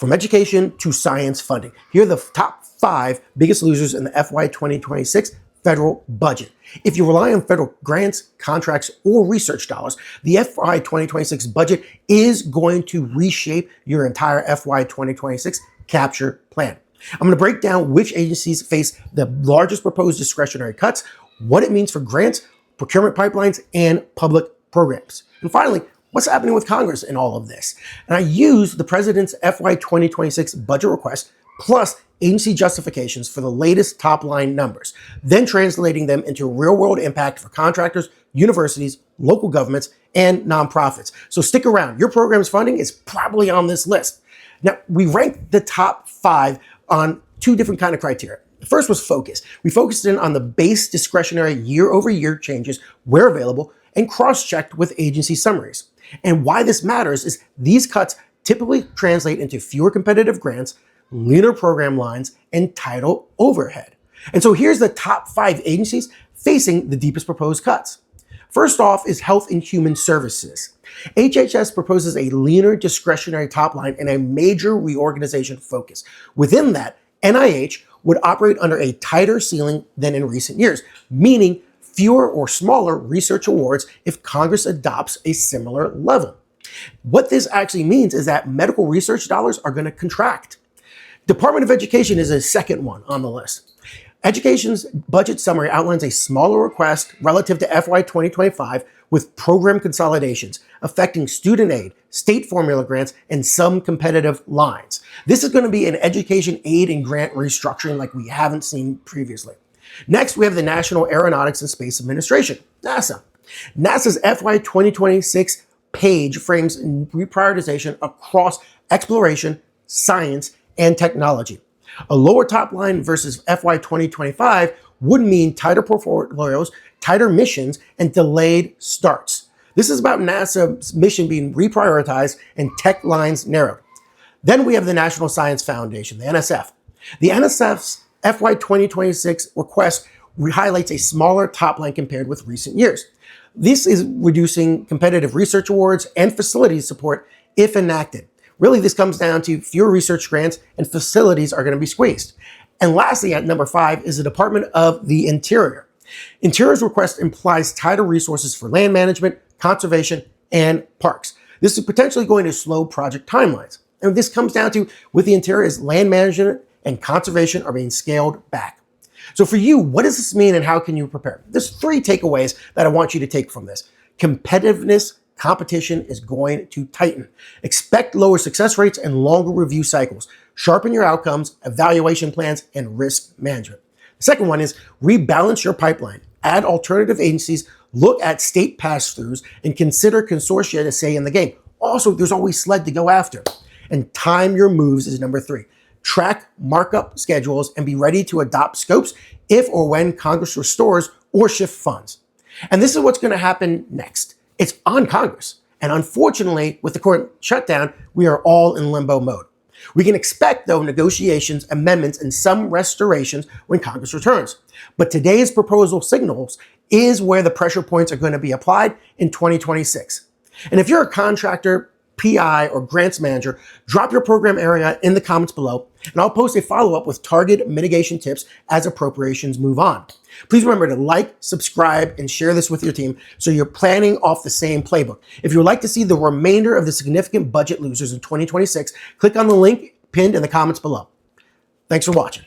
from education to science funding. Here are the top 5 biggest losers in the FY 2026 federal budget. If you rely on federal grants, contracts, or research dollars, the FY 2026 budget is going to reshape your entire FY 2026 capture plan. I'm going to break down which agencies face the largest proposed discretionary cuts, what it means for grants, procurement pipelines, and public programs. And finally, what's happening with Congress in all of this? And I use the president's FY 2026 budget request plus agency justifications for the latest top-line numbers, then translating them into real-world impact for contractors, universities, local governments, and nonprofits. So stick around. Your program's funding is probably on this list. Now, we ranked the top 5 on 2 different kind of criteria. The first was focus. We focused in on the base discretionary year-over-year changes where available and cross-checked with agency summaries. And why this matters is these cuts typically translate into fewer competitive grants, leaner program lines, and title overhead. And so here's the top 5 agencies facing the deepest proposed cuts. First off is Health and Human Services. HHS proposes a leaner discretionary top line and a major reorganization focus. Within that, NIH would operate under a tighter ceiling than in recent years, meaning fewer or smaller research awards if Congress adopts a similar level. What this actually means is that medical research dollars are going to contract. Department of Education is a second one on the list. Education's budget summary outlines a smaller request relative to FY 2025 with program consolidations affecting student aid, state formula grants, and some competitive lines. This is going to be an education aid and grant restructuring like we haven't seen previously. Next, we have the National Aeronautics and Space Administration, NASA. NASA's FY 2026 page frames reprioritization across exploration, science, and technology. A lower top line versus FY 2025 would mean tighter portfolios, tighter missions, and delayed starts. This is about NASA's mission being reprioritized and tech lines narrowed. Then we have the National Science Foundation, the NSF. The NSF's FY 2026 request highlights a smaller top line compared with recent years. This is reducing competitive research awards and facility support if enacted. Really, this comes down to fewer research grants and facilities are going to be squeezed. And lastly, at number 5 is the Department of the Interior. Interior's request implies tighter resources for land management, conservation, and parks. This is potentially going to slow project timelines. And this comes down to, with the Interior, is land management and conservation are being scaled back. So for you, what does this mean and how can you prepare? There's 3 takeaways that I want you to take from this. Competitiveness, competition is going to tighten. Expect lower success rates and longer review cycles. Sharpen your outcomes, evaluation plans, and risk management. The second one is rebalance your pipeline. Add alternative agencies, look at state pass-throughs, and consider consortia to stay in the game. Also, there's always SLED to go after. And time your moves is number 3. Track markup schedules and be ready to adopt scopes if or when Congress restores or shift funds. And this is what's going to happen next. It's on Congress. And unfortunately, with the court shutdown, we are all in limbo mode. We can expect, though, negotiations, amendments, and some restorations when Congress returns. But today's proposal signals is where the pressure points are going to be applied in 2026. And if you're a contractor, PI, or grants manager, drop your program area in the comments below, and I'll post a follow-up with target mitigation tips as appropriations move on. Please remember to like, subscribe, and share this with your team so you're planning off the same playbook. If you would like to see the remainder of the significant budget losers in 2026, click on the link pinned in the comments below. Thanks for watching.